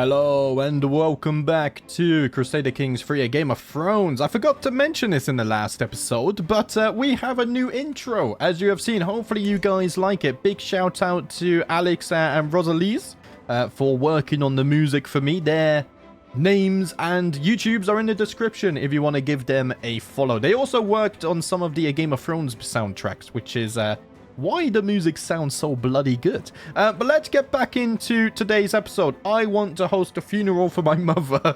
Hello and welcome back to Crusader Kings 3, a Game of Thrones. I forgot to mention this in the last episode, but we have a new intro. As you have seen, hopefully you guys like it. Big shout out to Alex and Rosalise for working on the music for me. Their names and YouTubes are in the description if you want to give them a follow. They also worked on some of the Game of Thrones soundtracks, which is why the music sounds so bloody good. But let's get back into today's episode. I want to host a funeral for my mother.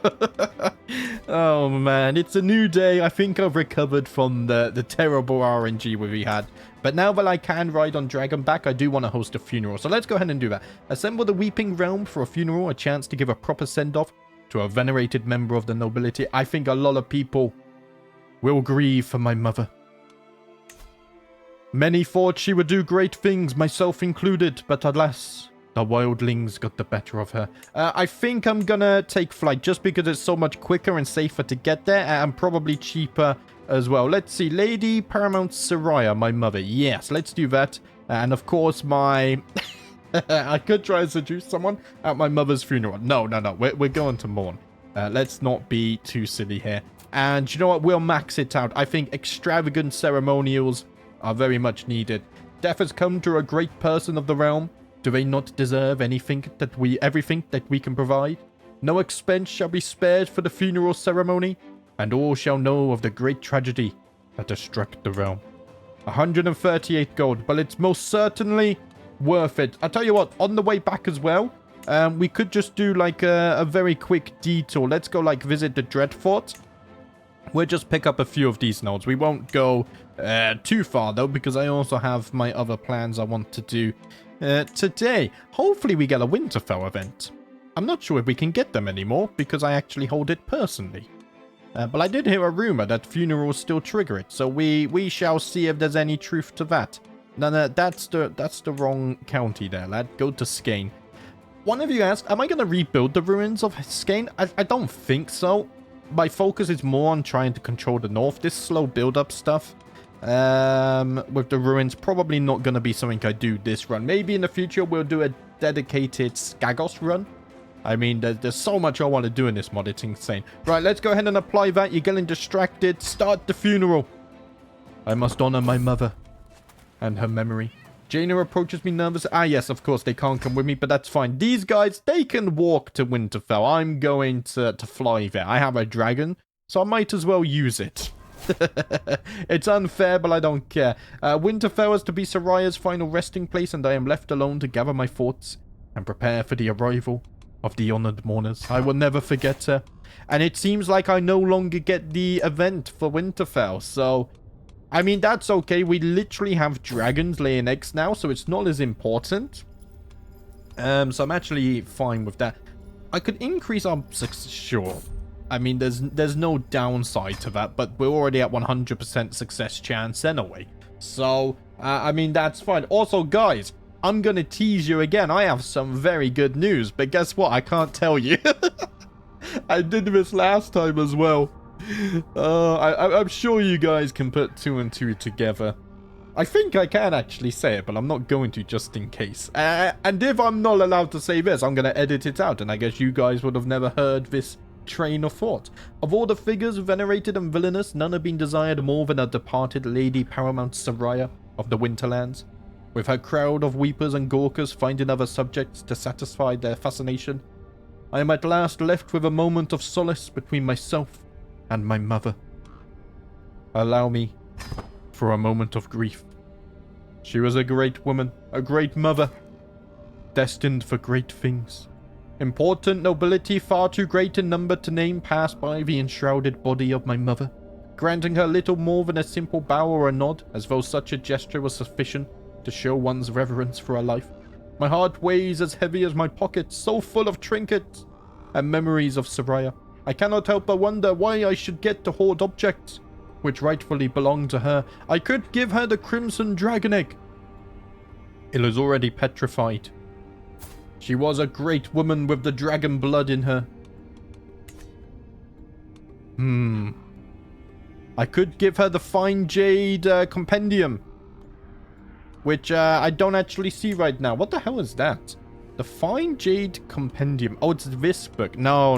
Oh man, it's a new day. I think I've recovered from the terrible RNG we had. But now that I can ride on Dragonback, I do want to host a funeral. So let's go ahead and do that. Assemble the Weeping Realm for a funeral, a chance to give a proper send-off to a venerated member of the nobility. I think a lot of people will grieve for my mother. Many thought she would do great things, myself included, but alas, the wildlings got the better of her. I think I'm gonna take flight just because it's so much quicker and safer to get there, and probably cheaper as well. Let's see, Lady Paramount Soraya, my mother. Yes, let's do that. And of course, my... I could try and seduce someone at my mother's funeral. No, we're going to mourn. Let's not be too silly here. And you know what? We'll max it out. I think extravagant ceremonials are very much needed. Death has come to a great person of the realm. Do they not deserve everything that we can provide? No expense shall be spared for the funeral ceremony, and all shall know of the great tragedy that has struck the realm. 138 gold, but it's most certainly worth it. I'll tell you what, on the way back as well, we could just do like a very quick detour. Let's go like visit the Dreadfort. We'll just pick up a few of these nodes. We won't go too far, though, because I also have my other plans I want to do today. Hopefully we get a Winterfell event. I'm not sure if we can get them anymore, because I actually hold it personally. But I did hear a rumor that funerals still trigger it, so we shall see if there's any truth to that. No, that's the wrong county there, lad. Go to Skane. One of you asked, am I going to rebuild the ruins of Skane? I don't think so. My focus is more on trying to control the north. This slow build-up stuff with the ruins, probably not going to be something I do this run. Maybe in the future we'll do a dedicated Skagos run. I mean, there's so much I want to do in this mod. It's insane. Right, let's go ahead and apply that. You're getting distracted. Start the funeral. I must honor my mother and her memory. Jaina approaches me nervous. Ah, yes, of course, they can't come with me, but that's fine. These guys, they can walk to Winterfell. I'm going to fly there. I have a dragon, so I might as well use it. It's unfair, but I don't care. Winterfell is to be Soraya's final resting place, and I am left alone to gather my thoughts and prepare for the arrival of the honored mourners. I will never forget her. And it seems like I no longer get the event for Winterfell, so... I mean, that's okay. We literally have dragons laying eggs now, so it's not as important. So I'm actually fine with that. I could increase our success, sure. I mean, there's no downside to that, but we're already at 100% success chance anyway. So, I mean, that's fine. Also, guys, I'm going to tease you again. I have some very good news, but guess what? I can't tell you. I did this last time as well. I'm sure you guys can put two and two together. I think I can actually say it, but I'm not going to just in case. And if I'm not allowed to say this, I'm going to edit it out, and I guess you guys would have never heard this train of thought. Of all the figures venerated and villainous, none have been desired more than a departed Lady Paramount Soraya of the Winterlands. With her crowd of weepers and gawkers finding other subjects to satisfy their fascination, I am at last left with a moment of solace between myself and my mother. Allow me for a moment of grief. She was a great woman, a great mother, destined for great things. Important nobility, far too great in number to name, passed by the enshrouded body of my mother, granting her little more than a simple bow or a nod, as though such a gesture was sufficient to show one's reverence for her life. My heart weighs as heavy as my pocket, so full of trinkets and memories of Soraya. I cannot help but wonder why I should get to hoard objects which rightfully belong to her. I could give her the Crimson Dragon Egg. It is already petrified. She was a great woman with the dragon blood in her. I could give her the Fine Jade Compendium, which I don't actually see right now. What the hell is that? The Fine Jade Compendium. Oh, it's this book. No.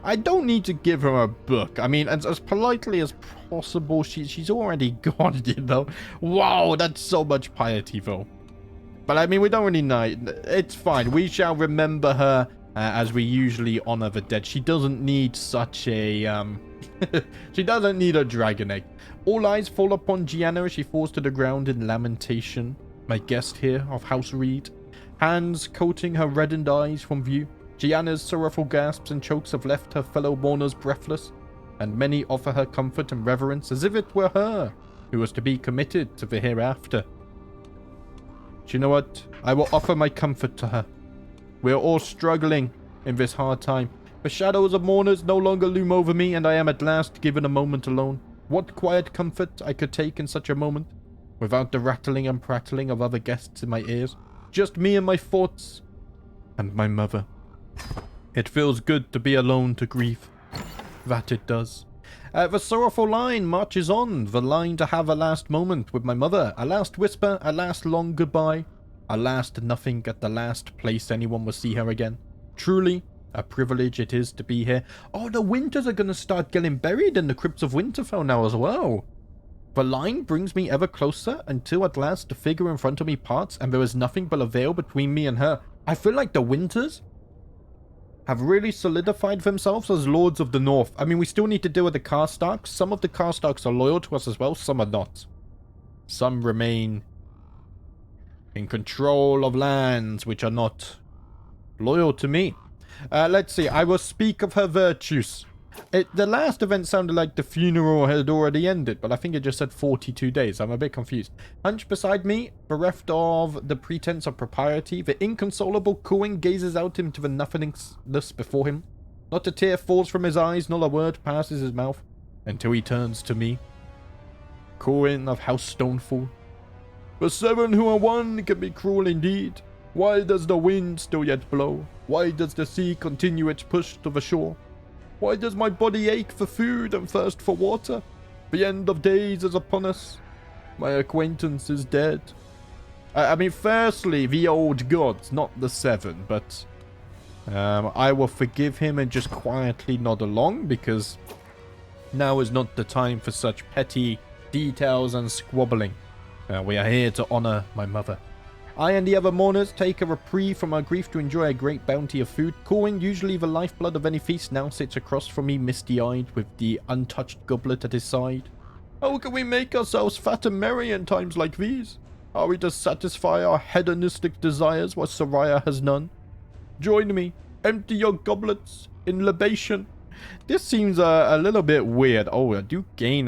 I don't need to give her a book. I mean, as politely as possible, she's already got it, you know. Wow, that's so much piety, though. But I mean, we don't really know. It's fine. We shall remember her as we usually honor the dead. She doesn't need such a... she doesn't need a dragon egg. All eyes fall upon Gianna as she falls to the ground in lamentation. My guest here of House Reed. Hands coating her reddened eyes from view. Gianna's sorrowful gasps and chokes have left her fellow mourners breathless, and many offer her comfort and reverence as if it were her who was to be committed to the hereafter. Do you know what? I will offer my comfort to her. We are all struggling in this hard time. The shadows of mourners no longer loom over me, and I am at last given a moment alone. What quiet comfort I could take in such a moment, without the rattling and prattling of other guests in my ears. Just me and my thoughts, and my mother. It feels good to be alone to grieve. That it does. The sorrowful line marches on, the line to have a last moment with my mother, a last whisper, a last long goodbye, a last nothing at the last place anyone will see her again. Truly, a privilege it is to be here. Oh, the Wynters are going to start getting buried in the crypts of Winterfell now as well. The line brings me ever closer until at last the figure in front of me parts and there is nothing but a veil between me and her. I feel like the Wynters have really solidified themselves as Lords of the North. I mean, we still need to deal with the Karstarks. Some of the Karstarks are loyal to us as well, some are not. Some remain in control of lands which are not loyal to me. Let's see, I will speak of her virtues. The last event sounded like the funeral had already ended, but I think it just said 42 days. I'm a bit confused. Hunched beside me, bereft of the pretense of propriety, the inconsolable Coin gazes out into the nothingness before him. Not a tear falls from his eyes, not a word passes his mouth, until he turns to me. Coin of House Stonefall. The seven who are one can be cruel indeed. Why does the wind still yet blow? Why does the sea continue its push to the shore? Why does my body ache for food and thirst for water? The end of days is upon us. My acquaintance is dead. I mean, firstly, the old gods, not the seven, but I will forgive him and just quietly nod along, because now is not the time for such petty details and squabbling. We are here to honor my mother. I and the other mourners take a reprieve from our grief to enjoy a great bounty of food. Coin, usually the lifeblood of any feast, now sits across from me misty-eyed with the untouched goblet at his side. How can we make ourselves fat and merry in times like these? Are we to satisfy our hedonistic desires while Soraya has none? Join me. Empty your goblets in libation. This seems a little bit weird. Oh, I do gain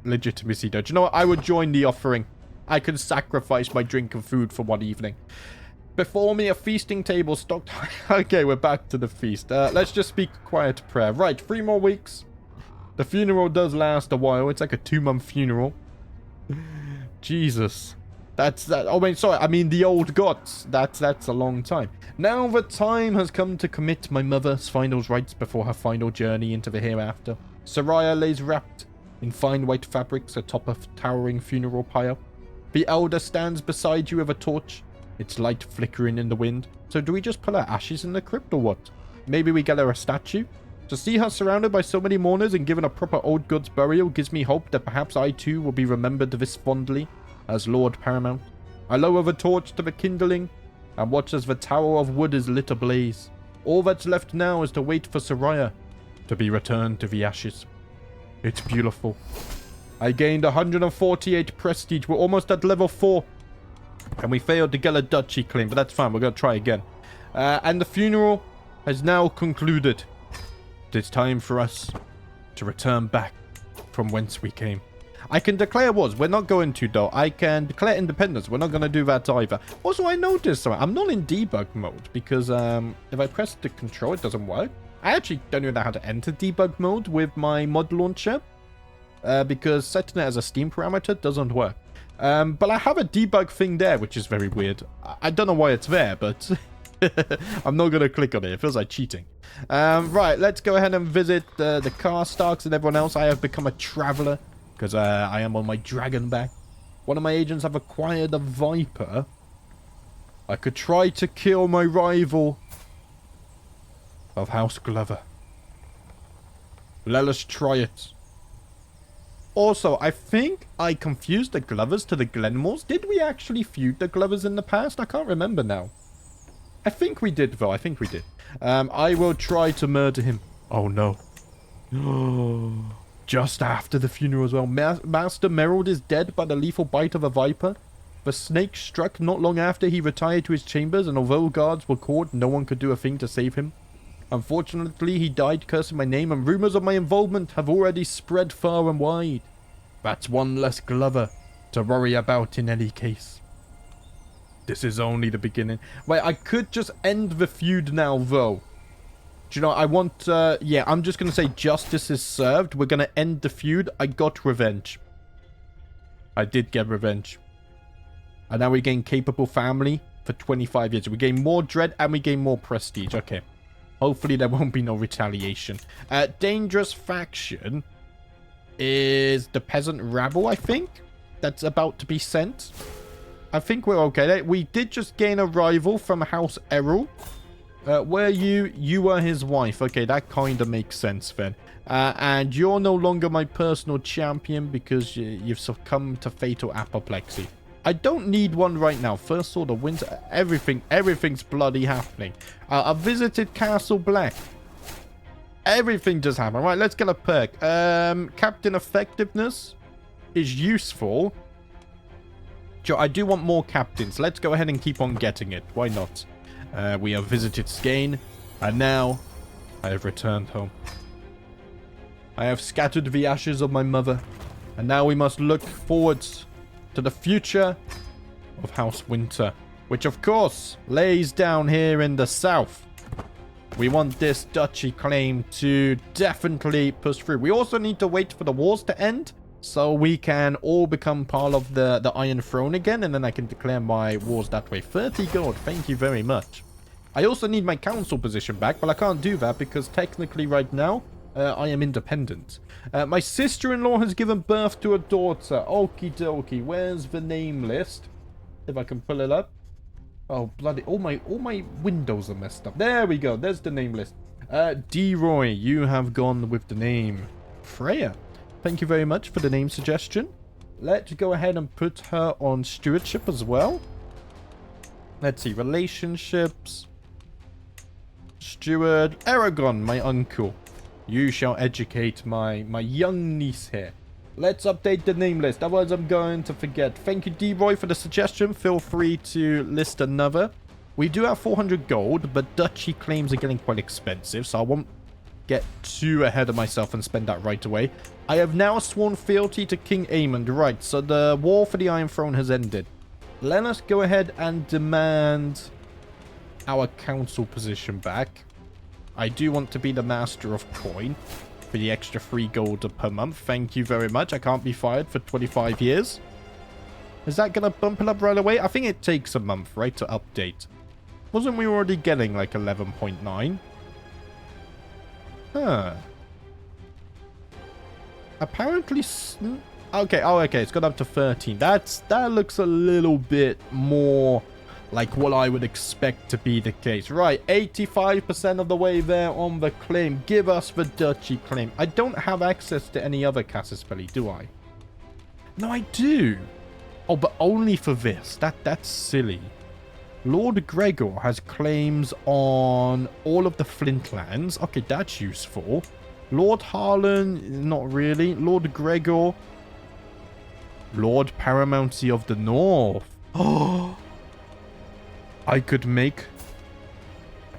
legitimacy though. Do you know what? I would join the offering. I can sacrifice my drink and food for one evening. Before me, a feasting table stocked. Okay, we're back to the feast. Let's just speak a quiet prayer. Right, 3 more weeks. The funeral does last a while. It's like a 2-month funeral. Jesus. That's that. Oh, wait, sorry. I mean, the old gods. That's a long time. Now the time has come to commit my mother's final rites before her final journey into the hereafter. Soraya lays wrapped in fine white fabrics atop a towering funeral pyre. The elder stands beside you with a torch, its light flickering in the wind. So do we just pull her ashes in the crypt or what? Maybe we get her a statue? To see her surrounded by so many mourners and given a proper old god's burial gives me hope that perhaps I too will be remembered this fondly as Lord Paramount. I lower the torch to the kindling and watch as the tower of wood is lit ablaze. All that's left now is to wait for Soraya to be returned to the ashes. It's beautiful. I gained 148 prestige. We're almost at level 4. And we failed to get a duchy claim, but that's fine. We're going to try again. And the funeral has now concluded. It's time for us to return back from whence we came. I can declare wars. We're not going to, though. I can declare independence. We're not going to do that either. Also, I noticed something. I'm not in debug mode because if I press the control, it doesn't work. I actually don't even know how to enter debug mode with my mod launcher. Because setting it as a Steam parameter doesn't work. But I have a debug thing there, which is very weird. I don't know why it's there, but I'm not going to click on it. It feels like cheating. Right, let's go ahead and visit the Karstarks and everyone else. I have become a traveler because I am on my dragon back. One of my agents have acquired a viper. I could try to kill my rival of House Glover. Let us try it. Also, I think I confused the Glovers to the Glenmores. Did we actually feud the Glovers in the past? I can't remember now. I think we did, though. I think we did. I will try to murder him. Oh, no. Just after the funeral as well. Master Merald is dead by the lethal bite of a viper. The snake struck not long after he retired to his chambers, and although guards were called, no one could do a thing to save him. Unfortunately, he died cursing my name, and rumours of my involvement have already spread far and wide. That's one less Glover to worry about in any case. This is only the beginning. Wait, I could just end the feud now, though. Do you know, I want, yeah, I'm just going to say justice is served. We're going to end the feud. I got revenge. I did get revenge. And now we gain capable family for 25 years. We gain more dread and we gain more prestige. Okay. Hopefully there won't be no retaliation. Dangerous faction is the peasant rabble, I think. That's about to be sent. I think we're okay. We did just gain a rival from House Errol. Were you? You were his wife. Okay, that kind of makes sense then. And you're no longer my personal champion because you've succumbed to fatal apoplexy. I don't need one right now. First Sword of Winter. Everything's bloody happening. I've visited Castle Black. Everything just happened. Right, let's get a perk. Captain Effectiveness is useful. Sure, I do want more captains. Let's go ahead and keep on getting it. Why not? We have visited Skane, and now I have returned home. I have scattered the ashes of my mother, and now we must look forwards to the future of House Wynter, which of course lays down here in the south. We want this duchy claim to definitely push through. We also need to wait for the wars to end so we can all become part of the Iron Throne again, and then I can declare my wars that way. 30 gold, thank you very much. I also need my council position back, but I can't do that because technically right now I am independent. My sister-in-law has given birth to a daughter. Okie dokie. Where's the name list? If I can pull it up. Oh, bloody. All my windows are messed up. There we go. There's the name list. D-Roy, you have gone with the name Freya. Thank you very much for the name suggestion. Let's go ahead and put her on stewardship as well. Let's see. Relationships. Steward. Aragon, my uncle. You shall educate my young niece here. Let's update the name list, otherwise I'm going to forget. Thank you, D-Roy, for the suggestion. Feel free to list another. We do have 400 gold, but duchy claims are getting quite expensive, so I won't get too ahead of myself and spend that right away. I have now sworn fealty to King Aemond. Right, so the war for the Iron Throne has ended. Let us go ahead and demand our council position back. I do want to be the master of coin for the extra 3 gold per month. Thank you very much. I can't be fired for 25 years. Is that going to bump it up right away? I think it takes a month, right, to update. Wasn't we already getting like 11.9? Huh. Apparently... Okay, oh, okay, it's got up to 13. That looks a little bit more like what I would expect to be the case. Right, 85% of the way there on the claim. Give us the duchy claim. I don't have access to any other Cassaspelli, do I? No, I do. Oh, but only for this. That's silly. Lord Gregor has claims on all of the Flintlands. Okay, that's useful. Lord Harlan, not really. Lord Gregor. Lord Paramountcy of the North. Oh, I could make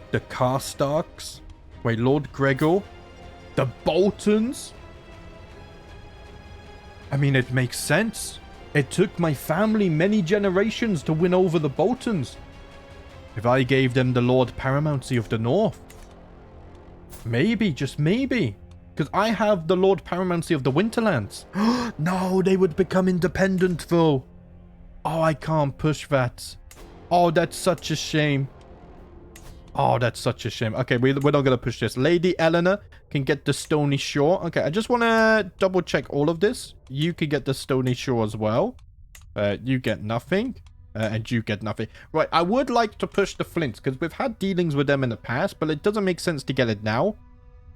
the Karstarks. Wait, Lord Gregor? The Boltons? I mean, it makes sense. It took my family many generations to win over the Boltons. If I gave them the Lord Paramountcy of the North. Maybe, just maybe. Because I have the Lord Paramountcy of the Winterlands. No, they would become independent though. Oh, I can't push that. Oh, that's such a shame. Oh, that's such a shame. Okay, we're not going to push this. Lady Eleanor can get the Stony Shore. Okay, I just want to double check all of this. You can get the Stony Shore as well. You get nothing. And you get nothing. Right, I would like to push the flints, because we've had dealings with them in the past, but it doesn't make sense to get it now.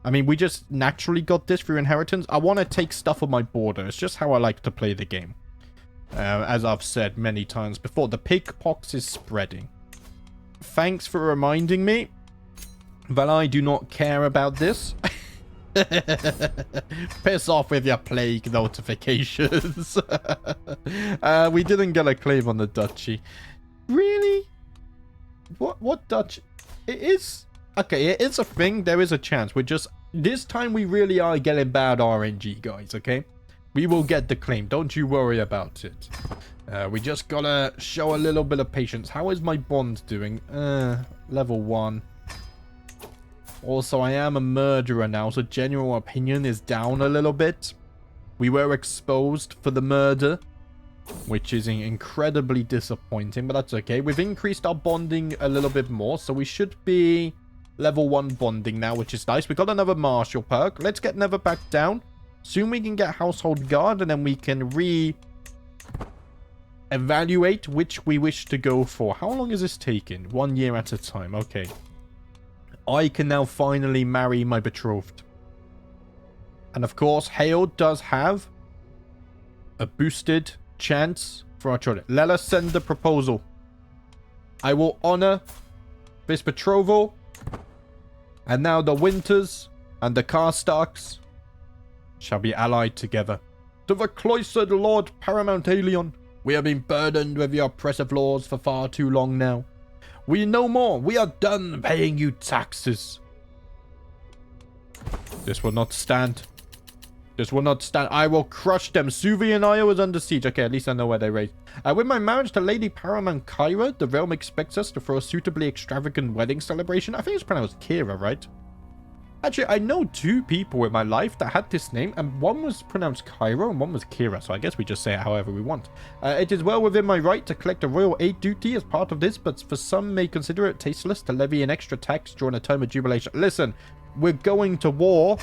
I mean, we just naturally got this through inheritance. I want to take stuff on my border. It's just how I like to play the game. As I've said many times before, the pig pox is spreading. Thanks for reminding me that I do not care about this. Piss off with your plague notifications. We didn't get a claim on the duchy. Really? What duchy? It is... Okay, it is a thing. There is a chance. We're just... This time we really are getting bad RNG, guys, okay? We will get the claim. Don't you worry about it. We just gotta show a little bit of patience. How is my bond doing? Level 1. Also, I am a murderer now, so general opinion is down a little bit. We were exposed for the murder, which is incredibly disappointing, but that's okay. We've increased our bonding a little bit more, so we should be level 1 bonding now, which is nice. We got another martial perk. Let's get Never back down. Soon we can get Household Guard, and then we can evaluate which we wish to go for. How long is this taking? 1 year at a time. Okay. I can now finally marry my betrothed. And of course, Hale does have a boosted chance for our children. Let us send the proposal. I will honor this betrothal. And now the Wynters and the Karstarks shall be allied together. To the cloistered Lord Paramount Aelion, we have been burdened with your oppressive laws for far too long now. We no more. We are done paying you taxes. This will not stand. This will not stand. I will crush them. Suvi and Io is under siege. Okay, at least I know where they raised. With my marriage to Lady Paramount Kyra, the realm expects us to throw a suitably extravagant wedding celebration. I think it's pronounced Kira, right? Actually, I know 2 people in my life that had this name, and one was pronounced Kyra and one was Kira, so I guess we just say it however we want. It is well within my right to collect a royal aid duty as part of this, but for some may consider it tasteless to levy an extra tax during a time of jubilation. Listen, we're going to war.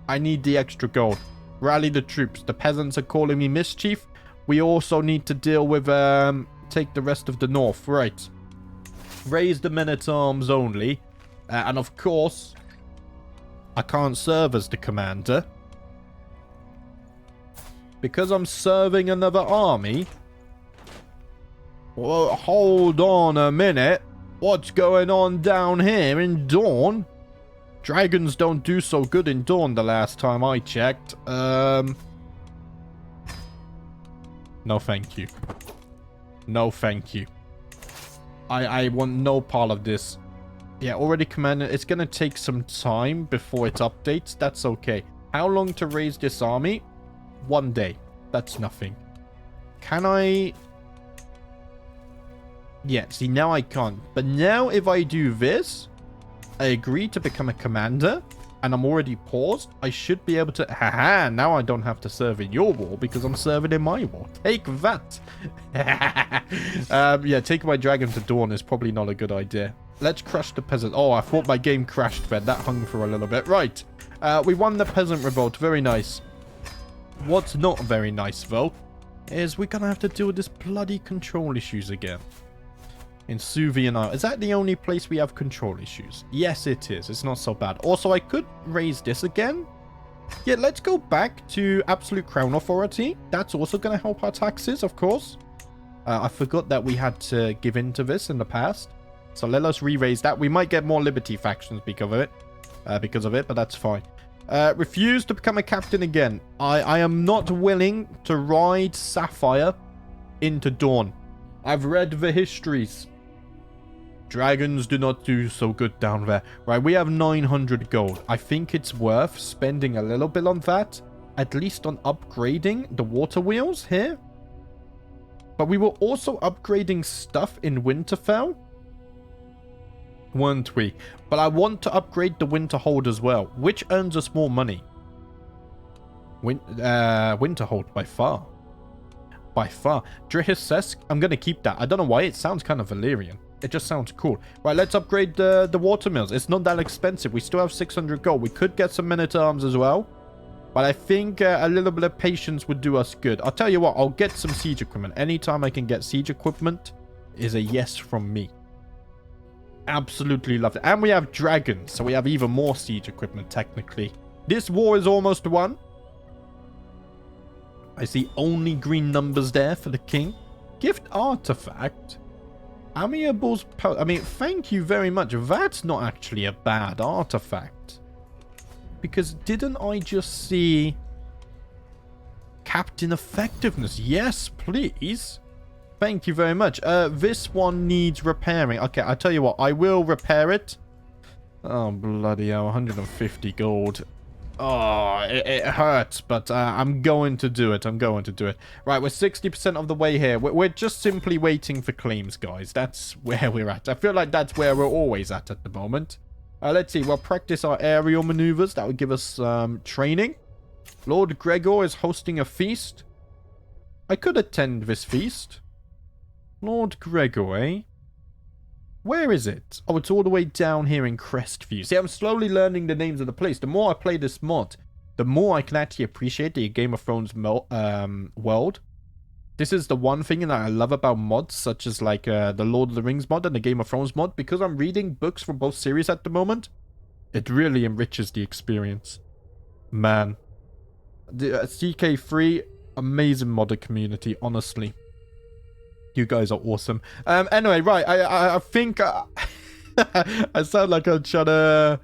I need the extra gold. Rally the troops. The peasants are calling me mischief. We also need to deal with, take the rest of the north. Right. Raise the men-at-arms only. And of course... I can't serve as the commander. Because I'm serving another army? Well, hold on a minute. What's going on down here in Dawn? Dragons don't do so good in Dawn the last time I checked. No thank you. No thank you. I want no part of this. Yeah, already commanded. It's going to take some time before it updates. That's okay. How long to raise this army? 1 day. That's nothing. Can I... Yeah, see, now I can't. But now if I do this, I agree to become a commander, and I'm already paused, I should be able to... Haha, now I don't have to serve in your war because I'm serving in my war. Take that. Yeah, taking my dragon to Dawn is probably not a good idea. Let's crush the peasant. Oh, I thought my game crashed then. That hung for a little bit. Right. We won the peasant revolt. Very nice. What's not very nice, though, is we're going to have to deal with this bloody control issues again. In Suvi and I. Is that the only place we have control issues? Yes, it is. It's not so bad. Also, I could raise this again. Yeah, let's go back to absolute crown authority. That's also going to help our taxes, of course. I forgot that we had to give in to this in the past. So let us re-raise that. We might get more Liberty factions because of it, but that's fine. Refuse to become a captain again. I am not willing to ride Sapphire into Dawn. I've read the histories. Dragons do not do so good down there. Right, we have 900 gold. I think it's worth spending a little bit on that. At least on upgrading the water wheels here. But we were also upgrading stuff in Winterfell. Weren't we? But I want to upgrade the Winterhold as well, which earns us more money. Winterhold by far. By far. Drihissesk, I'm going to keep that. I don't know why, it sounds kind of Valyrian. It just sounds cool. Right, let's upgrade the water mills. It's not that expensive. We still have 600 gold. We could get some men-at-arms as well. But I think a little bit of patience would do us good. I'll tell you what, I'll get some siege equipment. Anytime I can get siege equipment, is a yes from me. Absolutely love it. And we have dragons, so we have even more siege equipment, technically. This war is almost won. I see only green numbers there for the king. Gift artifact. Amiable's... I mean, thank you very much. That's not actually a bad artifact. Because didn't I just see... Captain Effectiveness? Yes, please. Thank you very much. This one needs repairing. Okay, I'll tell you what. I will repair it. Oh, bloody hell. 150 gold. Oh, it hurts, but I'm going to do it. I'm going to do it. Right, we're 60% of the way here. We're just simply waiting for claims, guys. That's where we're at. I feel like that's where we're always at the moment. Let's see. We'll practice our aerial maneuvers. That would give us training. Lord Gregor is hosting a feast. I could attend this feast. Lord Gregor, eh? Where is it? Oh, it's all the way down here in Crestview. See, I'm slowly learning the names of the place. The more I play this mod, the more I can actually appreciate the Game of Thrones world. This is the one thing that I love about mods, such as like the Lord of the Rings mod and the Game of Thrones mod. Because I'm reading books from both series at the moment, it really enriches the experience. Man. The CK3, amazing modder community, honestly. You guys are awesome. Anyway, right, I think I sound like I'm trying to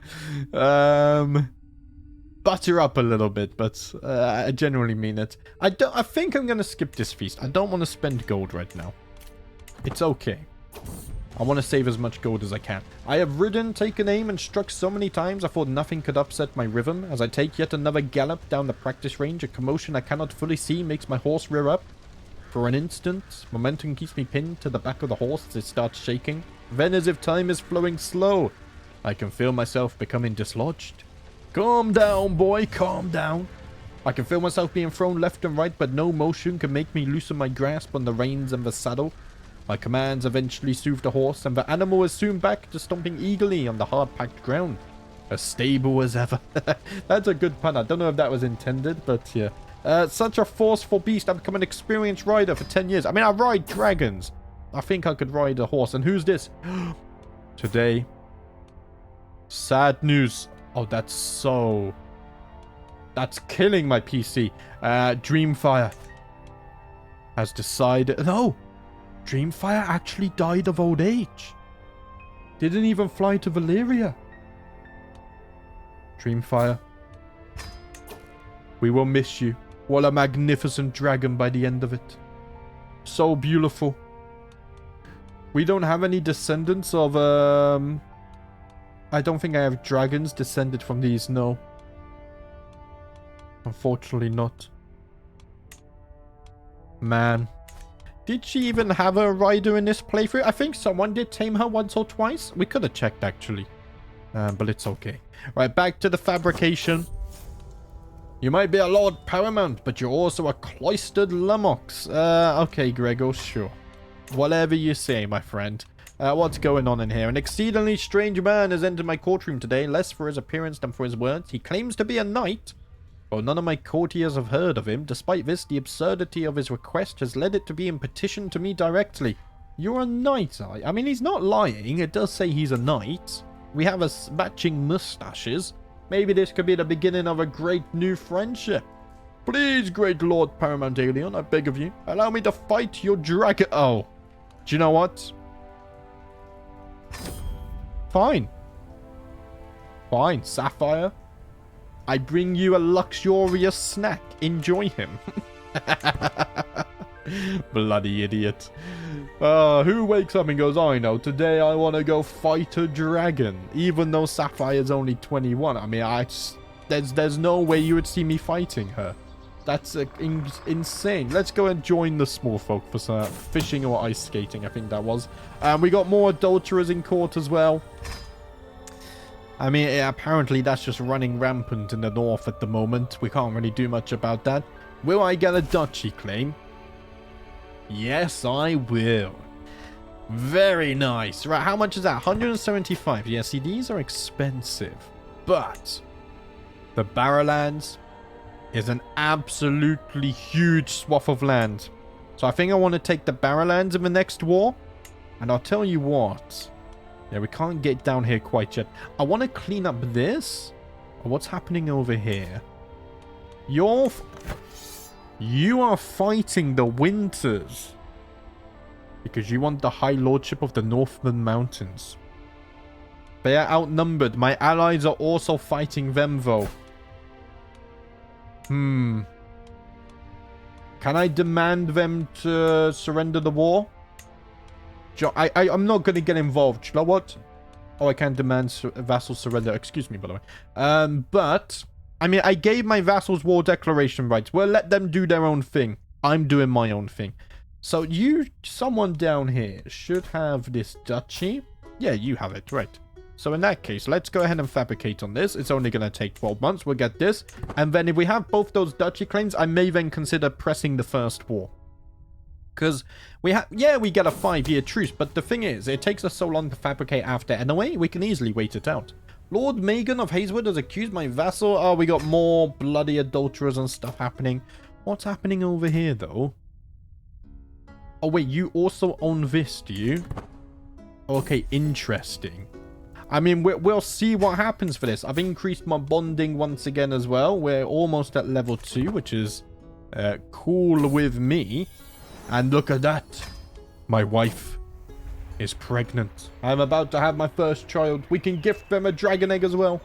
butter up a little bit, but I genuinely mean it. I think I'm gonna skip this feast. I don't want to spend gold right now. It's okay. I want to save as much gold as I can. I have ridden, taken aim, and struck so many times I thought nothing could upset my rhythm. As I take yet another gallop down the practice range, a commotion I cannot fully see makes my horse rear up. For an instant, momentum keeps me pinned to the back of the horse as it starts shaking. Then, as if time is flowing slow, I can feel myself becoming dislodged. Calm down, boy, calm down. I can feel myself being thrown left and right, but no motion can make me loosen my grasp on the reins and the saddle. My commands eventually soothe the horse, and the animal is soon back to stomping eagerly on the hard-packed ground. As stable as ever. That's a good pun. I don't know if that was intended, but yeah. Such a forceful beast. I've become an experienced rider for 10 years. I mean, I ride dragons. I think I could ride a horse. And who's this? Today. Sad news. Oh, that's so... That's killing my PC. Dreamfire has decided... No! Dreamfire actually died of old age. Didn't even fly to Valyria. Dreamfire. We will miss you. What a magnificent dragon by the end of it. So beautiful. We don't have any descendants of... I don't think I have dragons descended from these, no. Unfortunately not. Man. Did she even have a rider in this playthrough? I think someone did tame her once or twice. We could have checked, actually. But it's okay. Right, back to the fabrication. You might be a Lord Paramount, but you're also a cloistered Lummox. Okay, Gregor, sure. Whatever you say, my friend. What's going on in here? An exceedingly strange man has entered my courtroom today, less for his appearance than for his words. He claims to be a knight. Well, none of my courtiers have heard of him. Despite this, the absurdity of his request has led it to be in petition to me directly. You're a knight, I mean, he's not lying. It does say he's a knight. We have matching mustaches. Maybe this could be the beginning of a great new friendship. Please, great Lord Paramount Alien, I beg of you, allow me to fight your dragon. Oh, do you know what? Fine. Fine, Sapphire. I bring you a luxurious snack. Enjoy him. Bloody idiot. Who wakes up and goes, I know, today I want to go fight a dragon. Even though Sapphire's only 21. I mean, there's no way you would see me fighting her. That's insane. Let's go and join the small folk for fishing or ice skating, I think that was. We got more adulterers in court as well. I mean, apparently that's just running rampant in the north at the moment. We can't really do much about that. Will I get a duchy claim? Yes, I will. Very nice. Right, how much is that? 175. Yeah, see, these are expensive. But the Barrowlands is an absolutely huge swath of land. So I think I want to take the Barrowlands in the next war. And I'll tell you what. Yeah, we can't get down here quite yet. I want to clean up this. What's happening over here? You are fighting the Wynters. Because you want the High Lordship of the Northern Mountains. They are outnumbered. My allies are also fighting them, though. Can I demand them to surrender the war? I'm not going to get involved. You know what? Oh, I can't demand vassal surrender. Excuse me, by the way. But, I mean, I gave my vassals war declaration rights. Well, let them do their own thing. I'm doing my own thing. So someone down here should have this duchy. Yeah, you have it, right. So in that case, let's go ahead and fabricate on this. It's only going to take 12 months. We'll get this. And then if we have both those duchy claims, I may then consider pressing the first war. Because we get a 5-year truce. But the thing is, it takes us so long to fabricate after anyway, we can easily wait it out. Lord Megan of Hazewood has accused my vassal. Oh, we got more bloody adulterers and stuff happening. What's happening over here, though? Oh, wait, you also own this, do you? Okay, interesting. I mean, we'll see what happens for this. I've increased my bonding once again as well. We're almost at level 2, which is cool with me. And look at that. My wife is pregnant. I'm about to have my first child. We can gift them a dragon egg as well.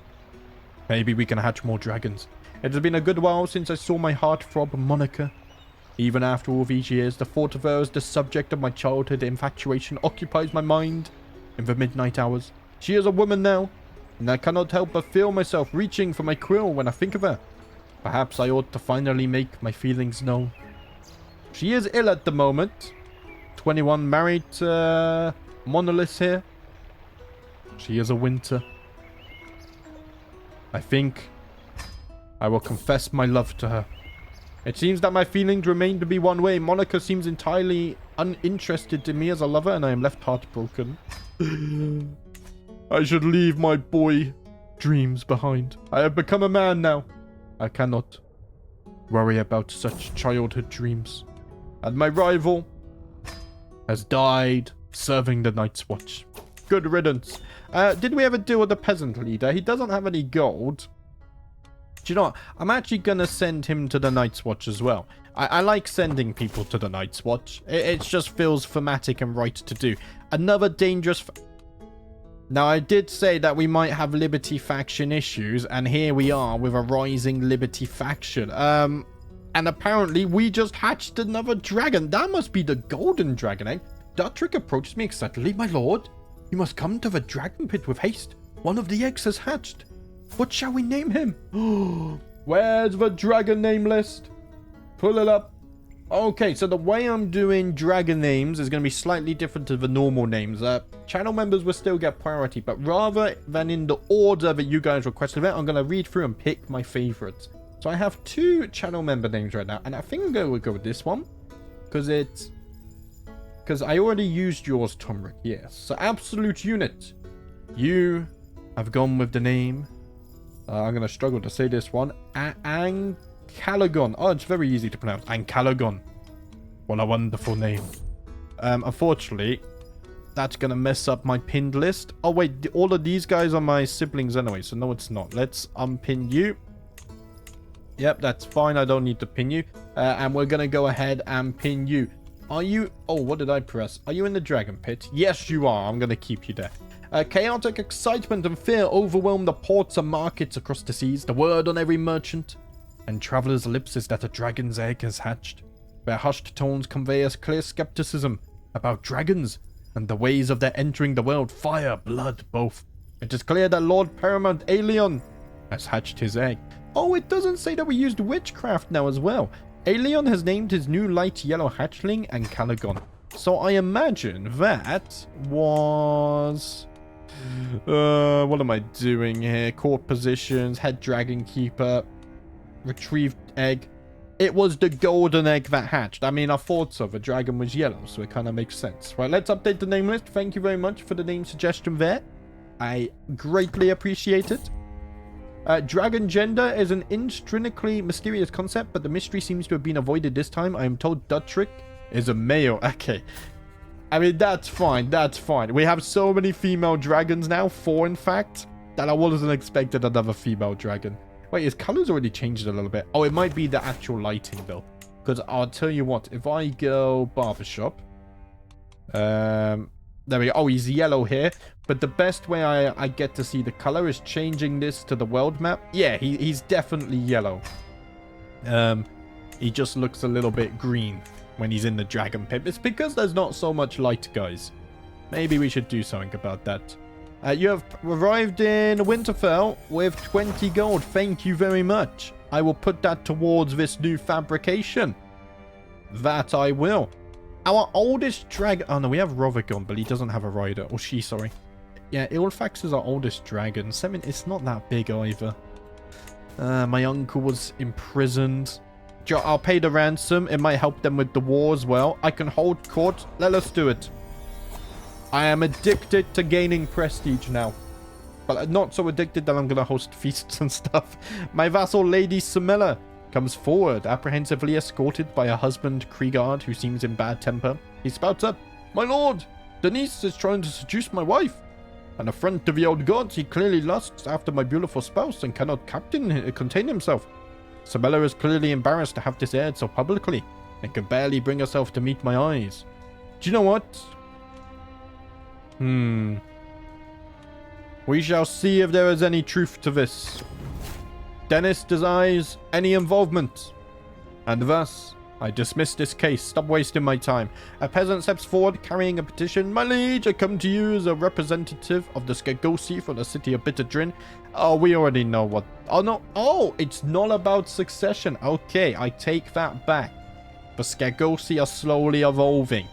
Maybe we can hatch more dragons. It has been a good while since I saw my heartthrob, Monica. Even after all these years, the thought of her as the subject of my childhood infatuation occupies my mind in the midnight hours. She is a woman now, and I cannot help but feel myself reaching for my quill when I think of her. Perhaps I ought to finally make my feelings known. She is ill at the moment. 21, married to Monolith here. She is a Wynter. I think I will confess my love to her. It seems that my feelings remain to be one way. Monica seems entirely uninterested in me as a lover, and I am left heartbroken. I should leave my boy dreams behind. I have become a man now. I cannot worry about such childhood dreams. And my rival has died serving the Night's Watch. Good riddance. Did we ever deal with the peasant leader? He doesn't have any gold. Do you know what? I'm actually going to send him to the Night's Watch as well. I like sending people to the Night's Watch. It just feels thematic and right to do. Another dangerous... Now, I did say that we might have Liberty faction issues, and here we are with a rising Liberty faction. And apparently, we just hatched another dragon. That must be the golden dragon egg. Dutrick approaches me excitedly. My lord, you must come to the dragon pit with haste. One of the eggs has hatched. What shall we name him? Where's the dragon name list? Pull it up. Okay, so the way I'm doing dragon names is going to be slightly different to the normal names. Channel members will still get priority, but rather than in the order that you guys requested it, I'm going to read through and pick my favorites. So I have 2 channel member names right now, and I think I'm going to go with this one, because I already used yours, Tomric. Yes. So Absolute Unit, you have gone with the name. I'm going to struggle to say this one. Ancalagon. Oh, it's very easy to pronounce. Ancalagon. What a wonderful name. Unfortunately, that's going to mess up my pinned list. Oh, wait. All of these guys are my siblings anyway, so no, it's not. Let's unpin you. Yep, that's fine. I don't need to pin you. And we're going to go ahead and pin you. Are you... Oh, what did I press? Are you in the dragon pit? Yes, you are. I'm going to keep you there. Chaotic excitement and fear overwhelm the ports and markets across the seas. The word on every merchant and travelers' lips is that a dragon's egg has hatched. Their hushed tones convey us clear skepticism about dragons and the ways of their entering the world. Fire, blood, both. It is clear that Lord Paramount Aelion has hatched his egg. Oh, it doesn't say that we used witchcraft now as well. Aelion has named his new light yellow hatchling Ancalagon. So I imagine that was... what am I doing here? Court positions, head dragon keeper, retrieved egg. It was the golden egg that hatched. I mean, I thought so. The dragon was yellow, so it kind of makes sense. Right, let's update the name list. Thank you very much for the name suggestion there. I greatly appreciate it. Dragon gender is an intrinsically mysterious concept, but the mystery seems to have been avoided this time. I am told Dutrick is a male. Okay. I mean, that's fine. That's fine. We have so many female dragons now, 4 in fact, that I wasn't expecting another female dragon. Wait, his color's already changed a little bit. Oh, it might be the actual lighting, though. Because I'll tell you what, if I go barbershop, there we go. Oh, he's yellow here. But the best way I get to see the color is changing this to the world map. Yeah, he's definitely yellow. He just looks a little bit green when he's in the dragon pit. It's because there's not so much light, guys. Maybe we should do something about that. You have arrived in Winterfell with 20 gold. Thank you very much. I will put that towards this new fabrication. That I will. Our oldest dragon... Oh, no, we have Rovigon, but he doesn't have a rider. Or she, sorry. Yeah, Ilfax is our oldest dragon. It's not that big either. My uncle was imprisoned. I'll pay the ransom. It might help them with the war as well. I can hold court. Let us do it. I am addicted to gaining prestige now. But not so addicted that I'm going to host feasts and stuff. My vassal Lady Samela comes forward, apprehensively escorted by her husband Kriegard, who seems in bad temper. He spouts up, "My lord, Denise is trying to seduce my wife. An affront to the old gods, he clearly lusts after my beautiful spouse and cannot contain himself. Samela is clearly embarrassed to have this aired so publicly, and can barely bring herself to meet my eyes. Do you know what? We shall see if there is any truth to this. Dennis denies any involvement, and thus I dismiss this case. Stop wasting my time." A peasant steps forward carrying a petition. "My liege, I come to you as a representative of the Skagosi for the city of Bitterdrin." Oh, we already know what... Oh, no. Oh, it's not about succession. Okay, I take that back. The Skagosi are slowly evolving.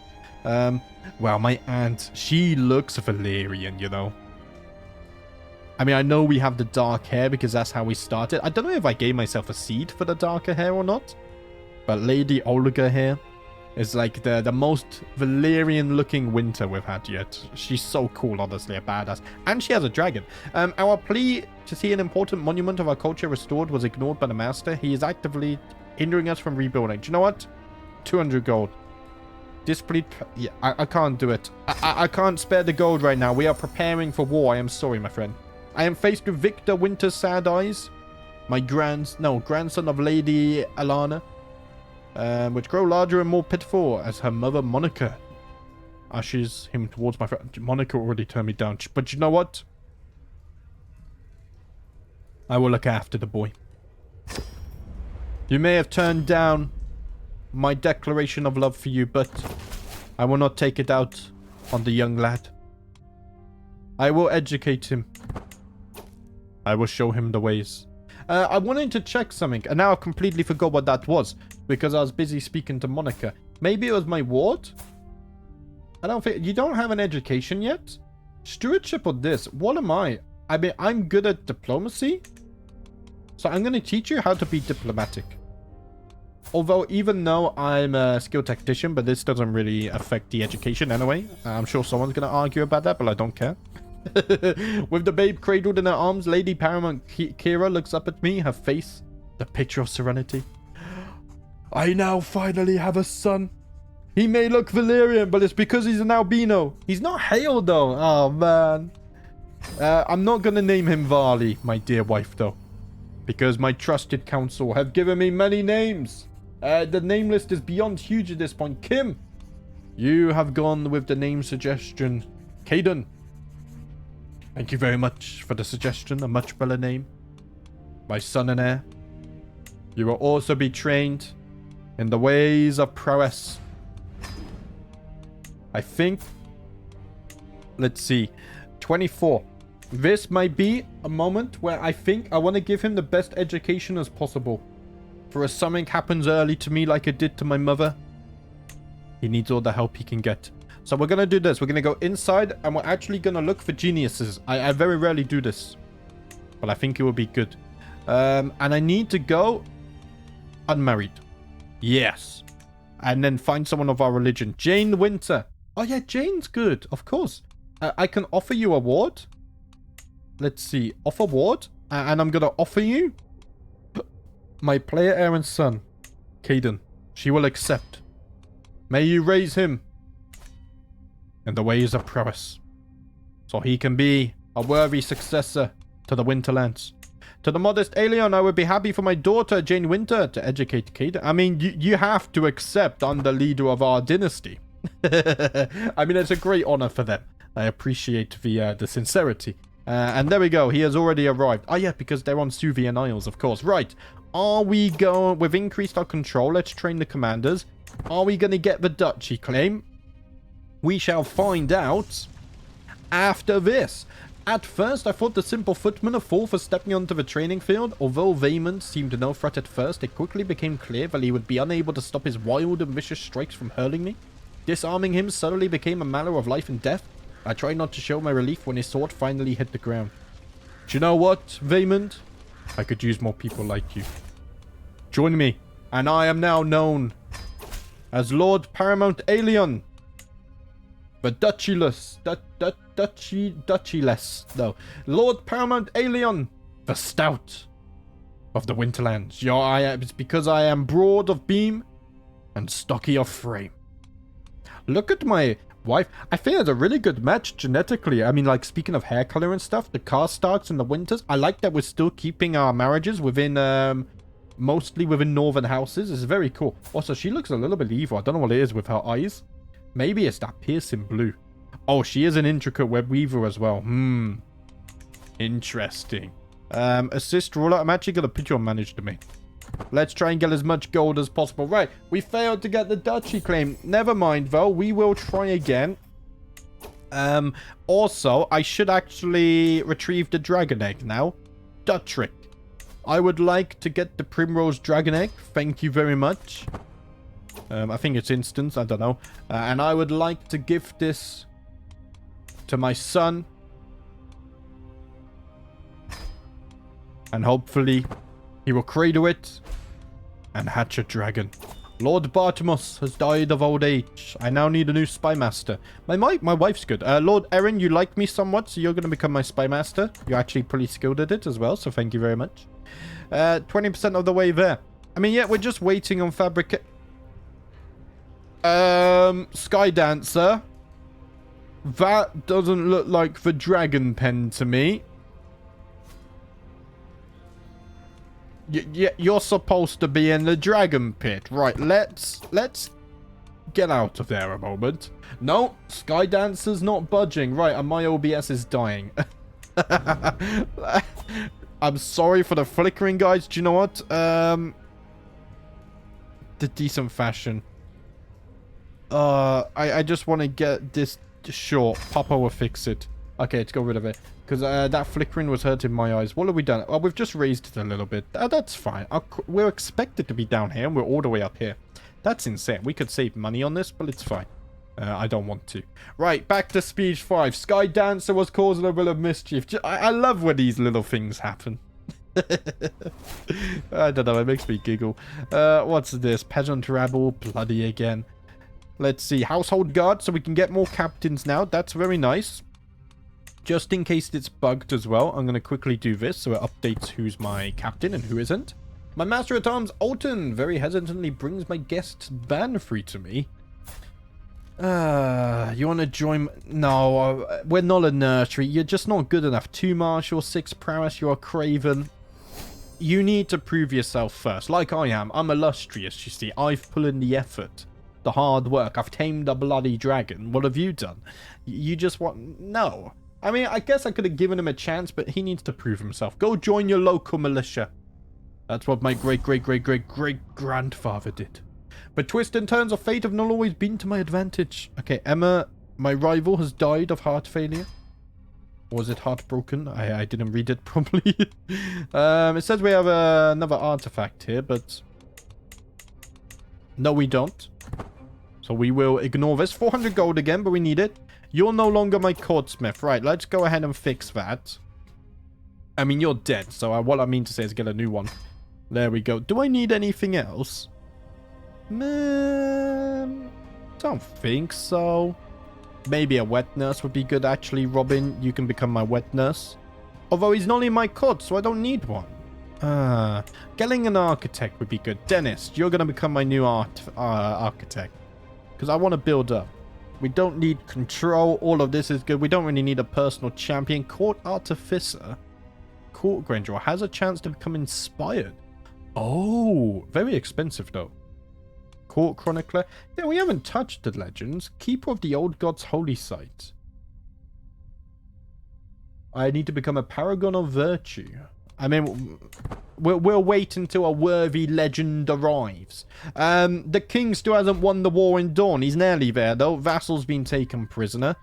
Well, my aunt, she looks Valyrian, you know. I mean, I know we have the dark hair because that's how we started. I don't know if I gave myself a seed for the darker hair or not. But Lady Olga here is like the most Valyrian-looking Winter we've had yet. She's so cool, honestly, a badass. And she has a dragon. Our plea to see an important monument of our culture restored was ignored by the master. He is actively hindering us from rebuilding. Do you know what? 200 gold. Displeased... Yeah, I can't do it. I can't spare the gold right now. We are preparing for war. I am sorry, my friend. I am faced with Victor Winter's sad eyes. My grandson of Lady Alana. Which grow larger and more pitiful as her mother Monica ushers him towards my friend. Monica already turned me down. But you know what? I will look after the boy. You may have turned down my declaration of love for you, but I will not take it out on the young lad. I will educate him. I will show him the ways. I wanted to check something, and now I completely forgot what that was, because I was busy speaking to Monica. Maybe it was my ward? I don't think... You don't have an education yet? Stewardship or this? What am I? I mean, I'm good at diplomacy, so I'm going to teach you how to be diplomatic. Although, even though I'm a skilled tactician, but this doesn't really affect the education anyway. I'm sure someone's going to argue about that, but I don't care. With the babe cradled in her arms, Lady Paramount Kira looks up at me, her face the picture of serenity. I now finally have a son. He may look Valyrian, but it's because he's an albino. He's not Hale, though. Oh, man. I'm not going to name him Varley, my dear wife, though, because my trusted counsel have given me many names. The name list is beyond huge at this point. Kim, you have gone with the name suggestion. Caden, thank you very much for the suggestion. A much better name. My son and heir, you will also be trained in the ways of prowess. I think, let's see, 24. This might be a moment where I think I want to give him the best education as possible. For if something happens early to me like it did to my mother, he needs all the help he can get. So we're going to do this. We're going to go inside and we're actually going to look for geniuses. I very rarely do this, but I think it will be good. And I need to go unmarried. Yes. And then find someone of our religion. Jane Winter. Oh yeah, Jane's good. Of course. I can offer you a ward. Let's see. Offer ward. And I'm going to offer you my player heir and son, Caden. She will accept. May you raise him in the ways of prowess, so he can be a worthy successor to the Winterlands. To the modest alien, I would be happy for my daughter, Jane Wynter, to educate Kate. I mean, you have to accept I'm the leader of our dynasty. I mean, it's a great honor for them. I appreciate the sincerity. And there we go. He has already arrived. Oh, yeah, because they're on Suvian Isles, of course. Right. Are we going... We've increased our control. Let's train the commanders. Are we going to get the duchy claim? We shall find out after this. At first, I thought the simple footmen a fool for stepping onto the training field. Although Vaymond seemed no threat at first, it quickly became clear that he would be unable to stop his wild and vicious strikes from hurling me. Disarming him suddenly became a matter of life and death. I tried not to show my relief when his sword finally hit the ground. Do you know what, Vaymond? I could use more people like you. Join me, and I am now known as Lord Paramount Aelion. The Duchyless. Duchyless. No. Lord Paramount Aelion. The Stout of the Winterlands. It's because I am broad of beam and stocky of frame. Look at my wife. I think it's a really good match genetically. I mean, like, speaking of hair color and stuff, the Karstarks and the Winters, I like that we're still keeping our marriages within, mostly within northern houses. It's very cool. Also, she looks a little bit evil. I don't know what it is with her eyes. Maybe it's that piercing blue. Oh, she is an intricate web weaver as well. Interesting. Assist ruler. I'm actually going to put you on manage domain. Let's try and get as much gold as possible. Right, we failed to get the duchy claim. Never mind, though. We will try again. Also, I should actually retrieve the dragon egg now. Duttrick. I would like to get the Primrose dragon egg. Thank you very much. I think it's instant. I don't know. And I would like to give this to my son. And hopefully he will cradle it and hatch a dragon. Lord Bartimus has died of old age. I now need a new spy master. My wife's good. Lord Erin, you like me somewhat, so you're going to become my spy master. You're actually pretty skilled at it as well, so thank you very much. 20% of the way there. I mean, yeah, we're just waiting on fabric. Sky Dancer. That doesn't look like the dragon pen to me. You're supposed to be in the dragon pit. Right, let's get out of there a moment. No, Sky Dancer's not budging. Right, and my OBS is dying. I'm sorry for the flickering, guys. Do you know what? The decent fashion. I just want to get this short. Papa will fix it. Okay, let's go rid of it. Because that flickering was hurting my eyes. What have we done? Well, we've just raised it a little bit. That's fine. We're expected to be down here, and we're all the way up here. That's insane. We could save money on this, but it's fine. I don't want to. Right, back to Speech 5. Sky Dancer was causing a bit of mischief. I love when these little things happen. I don't know, it makes me giggle. What's this? Peasant rabble, bloody again. Let's see. Household guard, so we can get more captains now. That's very nice. Just in case it's bugged as well, I'm going to quickly do this so it updates who's my captain and who isn't. My Master-at-Arms, Alton, very hesitantly brings my guest Banfrey to me. You want to join... No, we're not a nursery. You're just not good enough. 2 martial, 6 prowess, you're a craven. You need to prove yourself first, like I am. I'm illustrious, you see. I've put in the effort. The hard work. I've tamed a bloody dragon. What have you done? You just want... No. I mean, I guess I could have given him a chance, but he needs to prove himself. Go join your local militia. That's what my great-great-great-great-great-grandfather did. But twists and turns of fate have not always been to my advantage. Okay, Emma, my rival, has died of heart failure. Or was it heartbroken? I didn't read it properly. It says we have another artifact here, but... No, we don't. So we will ignore this. 400 gold again, but we need it. You're no longer my courtsmith. Right, let's go ahead and fix that. I mean, you're dead, so what I mean to say is get a new one. There we go. Do I need anything else? Don't think so. Maybe a wet nurse would be good, actually. Robin, you can become my wet nurse. Although he's not in my court, so I don't need one. Getting an architect would be good. Dennis, you're going to become my new architect. Because I want to build up. We don't need control. All of this is good. We don't really need a personal champion. Court Artificer. Court Granger has a chance to become inspired. Oh, very expensive though. Court Chronicler. Yeah, we haven't touched the legends. Keeper of the Old Gods Holy Site. I need to become a paragon of virtue. I mean, we'll wait until a worthy legend arrives. The king still hasn't won the war in Dawn. He's nearly there, though. Vassal's been taken prisoner.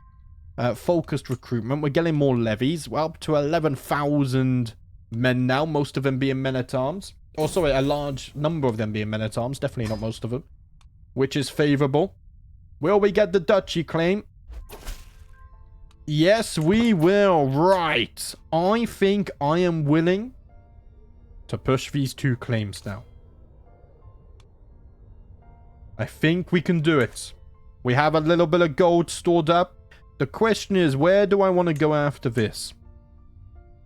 Focused recruitment. We're getting more levies. We're up to 11,000 men now, most of them being men-at-arms. Also, a large number of them being men-at-arms. Definitely not most of them. Which is favourable. Will we get the duchy claim? Yes, we will. Right. I think I am willing to push these 2 claims now. I think we can do it. We have a little bit of gold stored up. The question is, where do I want to go after this?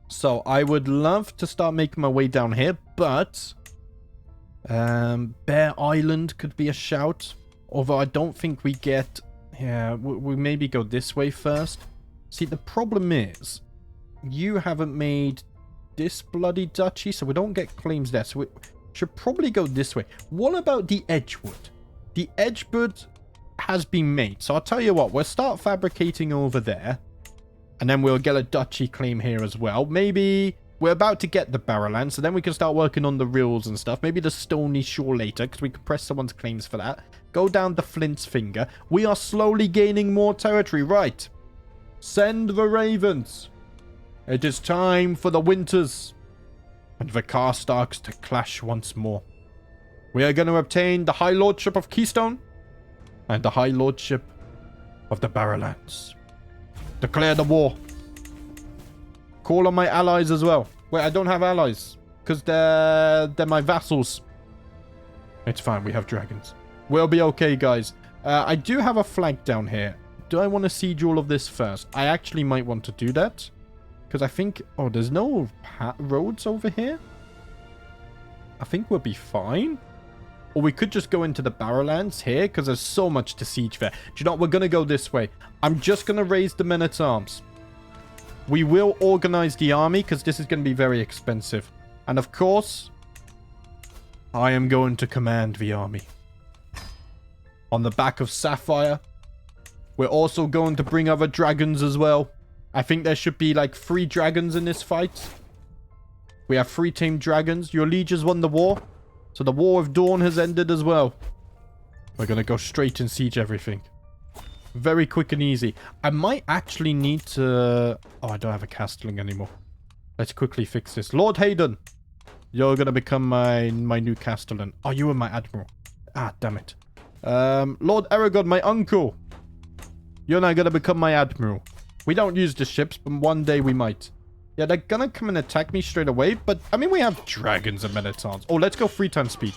So, I would love to start making my way down here, but Bear Island could be a shout. Although I don't think we get... Yeah, we maybe go this way first. See, the problem is, you haven't made this bloody duchy, so we don't get claims there. So we should probably go this way. What about the Edgewood? The Edgewood has been made. So I'll tell you what, we'll start fabricating over there. And then we'll get a duchy claim here as well. Maybe we're about to get the Barrowland, so then we can start working on the rills and stuff. Maybe the Stony Shore later, because we can press someone's claims for that. Go down the Flint's Finger. We are slowly gaining more territory, right? Send the ravens. It is time for the Wynters and the Karstarks to clash once more. We are going to obtain the High Lordship of Keystone and the High Lordship of the Barrowlands. Declare the war. Call on my allies as well. Wait, I don't have allies because they're my vassals. It's fine. We have dragons. We'll be okay, guys. I do have a flag down here. Do I want to siege all of this first? I actually might want to do that. Because I think... Oh, there's no roads over here? I think we'll be fine. Or we could just go into the Barrowlands here. Because there's so much to siege there. Do you know what? We're going to go this way. I'm just going to raise the men-at-arms. We will organize the army. Because this is going to be very expensive. And of course... I am going to command the army. On the back of Sapphire... We're also going to bring other dragons as well. I think there should be like 3 dragons in this fight. We have 3 tamed dragons. Your lieges won the war. So the War of Dawn has ended as well. We're going to go straight and siege everything. Very quick and easy. I might actually need to... Oh, I don't have a castellan anymore. Let's quickly fix this. Lord Hayden. You're going to become my new castellan. Oh, you were my admiral. Ah, damn it. Lord Aragorn, my uncle. You're now going to become my admiral. We don't use the ships, but one day we might. Yeah, they're going to come and attack me straight away. But, I mean, we have dragons and men-at-arms. Oh, let's go 3 times speed.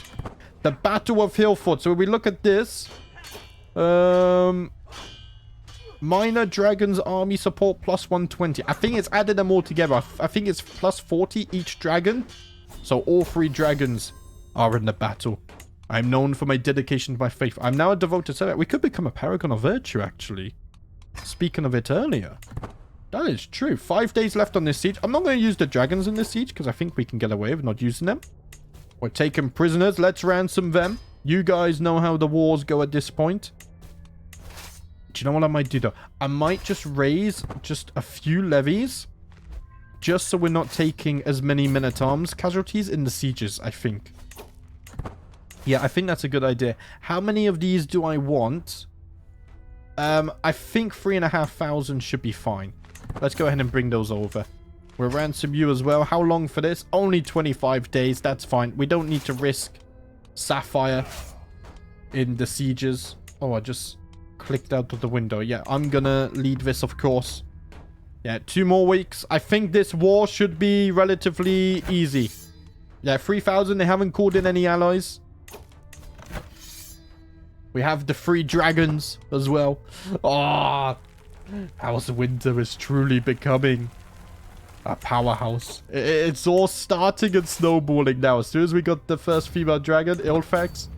The Battle of Hillfort. So, when we look at this... Minor Dragons Army Support plus 120. I think it's added them all together. I think it's plus 40 each dragon. So, all 3 dragons are in the battle. I'm known for my dedication to my faith. I'm now a devoted servant. We could become a paragon of virtue, actually. Speaking of it earlier. That is true. 5 days left on this siege. I'm not going to use the dragons in this siege because I think we can get away with not using them. We're taking prisoners. Let's ransom them. You guys know how the wars go at this point. Do you know what I might do, though? I might just raise just a few levies. Just so we're not taking as many men-at-arms casualties in the sieges, I think. Yeah, I think that's a good idea. How many of these do I want? I think 3,500 should be fine. Let's go ahead and bring those over. We'll ransom you as well. How long for this? Only 25 days. That's fine. We don't need to risk Sapphire in the sieges. Oh, I just clicked out of the window. Yeah, I'm gonna lead this, of course. Yeah, 2 more weeks. I think this war should be relatively easy. Yeah, 3,000. They haven't called in any allies. We have the 3 dragons as well. Oh, House Wynter is truly becoming a powerhouse. It's all starting and snowballing now. As soon as we got the first female dragon, Ilfax,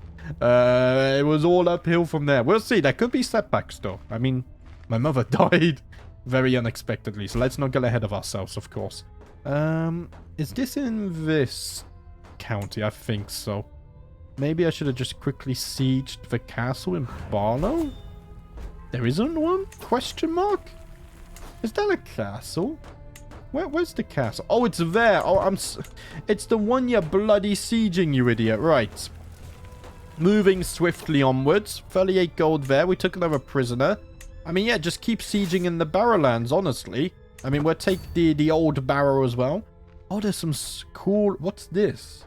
It was all uphill from there. We'll see. There could be setbacks, though. I mean, my mother died very unexpectedly, so let's not get ahead of ourselves, of course. Is this in this county? I think so. Maybe I should have just quickly sieged the castle in Barlow? There isn't one? Question mark? Is that a castle? Where's the castle? Oh, it's there. Oh, it's the one you're bloody sieging, you idiot. Right. Moving swiftly onwards. 38 gold there. We took another prisoner. I mean, yeah, just keep sieging in the Barrowlands, honestly. I mean, we'll take the old Barrow as well. Oh, there's some cool... What's this?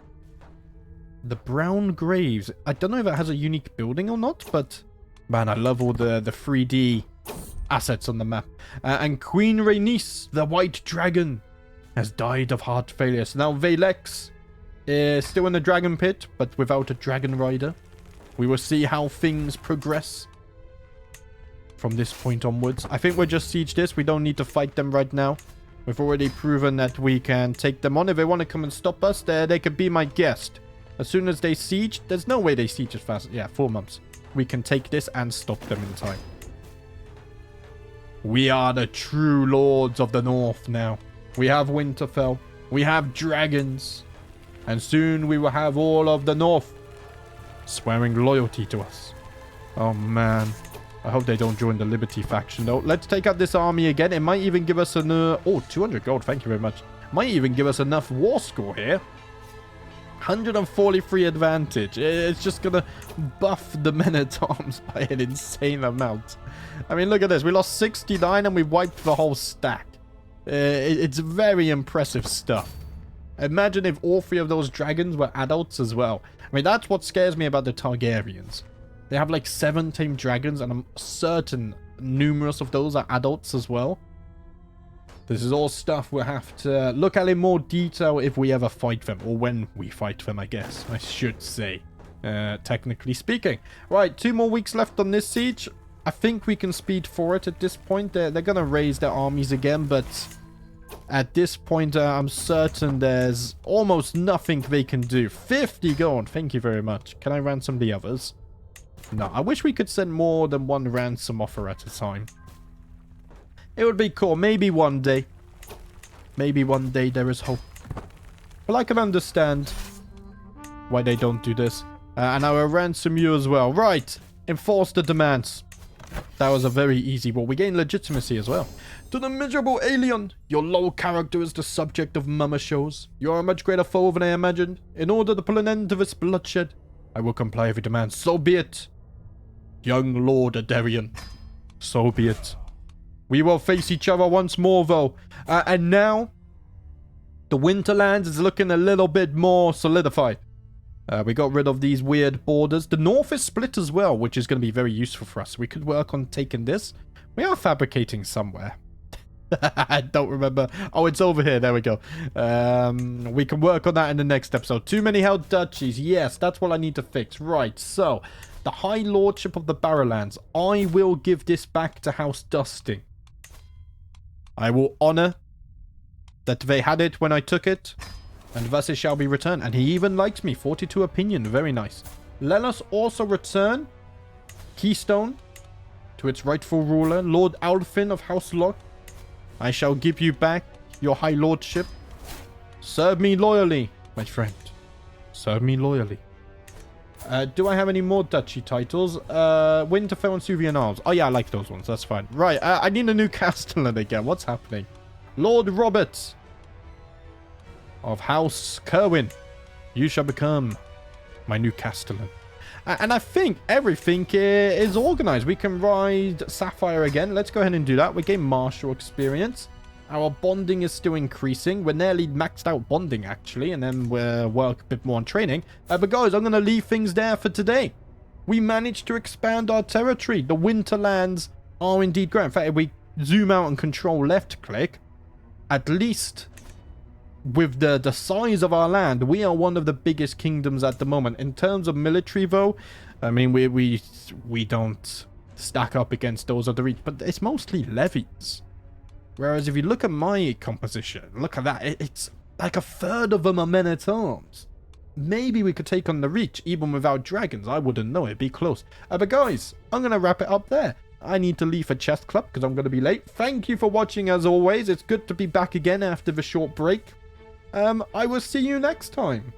The Brown Graves. I don't know if it has a unique building or not, but... Man, I love all the 3D assets on the map. And Queen Rhaenys, the White Dragon, has died of heart failure. So now Valex is still in the Dragon Pit, but without a dragonrider. We will see how things progress from this point onwards. I think we'll just siege this. We don't need to fight them right now. We've already proven that we can take them on. If they want to come and stop us, they could be my guest. As soon as they siege, there's no way they siege as fast. Yeah, 4 months. We can take this and stop them in time. We are the true lords of the north now. We have Winterfell. We have dragons. And soon we will have all of the north swearing loyalty to us. Oh, man. I hope they don't join the Liberty faction, though. Let's take out this army again. It might even give us an... oh, 200 gold. Thank you very much. Might even give us enough war score here. 143 advantage. It's just gonna buff the men-at-arms by an insane amount. I mean, look at this. We lost 69 and we wiped the whole stack. It's very impressive stuff. Imagine if all 3 of those dragons were adults as well. I mean, that's what scares me about the Targaryens. They have like 7 tamed dragons, and I'm certain numerous of those are adults as well. This is all stuff we'll have to look at in more detail if we ever fight them. Or when we fight them, I guess. I should say. Technically speaking. Right, 2 more weeks left on this siege. I think we can speed for it at this point. They're going to raise their armies again, but at this point, I'm certain there's almost nothing they can do. 50 gold. Thank you very much. Can I ransom the others? No, I wish we could send more than 1 ransom offer at a time. It would be cool. Maybe one day. Maybe one day there is hope. But I can understand why they don't do this. And I will ransom you as well. Right. Enforce the demands. That was a very easy war. We gain legitimacy as well. To the miserable alien, your low character is the subject of mama shows. You are a much greater foe than I imagined. In order to put an end to this bloodshed, I will comply with your demands. So be it. Young Lord Adarian. So be it. We will face each other once more, though. And now, the Winterlands is looking a little bit more solidified. We got rid of these weird borders. The north is split as well, which is going to be very useful for us. We could work on taking this. We are fabricating somewhere. I don't remember. Oh, it's over here. There we go. We can work on that in the next episode. Too many held duchies. Yes, that's what I need to fix. Right, so the High Lordship of the Barrowlands. I will give this back to House Dusting. I will honor that they had it when I took it, and thus it shall be returned. And he even likes me. 42 opinion. Very nice. Let us also return Keystone to its rightful ruler, Lord Alfin of House Locke. I shall give you back your High Lordship. Serve me loyally, my friend. Serve me loyally. Do I have any more duchy titles? Winterfell and Suvian Isles. Oh, yeah, I like those ones. That's fine. Right, I need a new castellan again. What's happening? Lord Robert of House Kerwin. You shall become my new castellan. And I think everything is organized. We can ride Sapphire again. Let's go ahead and do that. We gain martial experience. Our bonding is still increasing. We're nearly maxed out bonding, actually. And then we'll work a bit more on training. But guys, I'm going to leave things there for today. We managed to expand our territory. The Winterlands are indeed growing. In fact, if we zoom out and control left click, at least with the size of our land, we are one of the biggest kingdoms at the moment. In terms of military, though, I mean, we don't stack up against those of the region. But it's mostly levies. Whereas if you look at my composition, look at that. It's like a third of them are men-at-arms. maybe we could take on the Reach even without dragons. I wouldn't know. It'd be close. But guys, I'm going to wrap it up there. I need to leave for chess club because I'm going to be late. Thank you for watching as always. It's good to be back again after the short break. I will see you next time.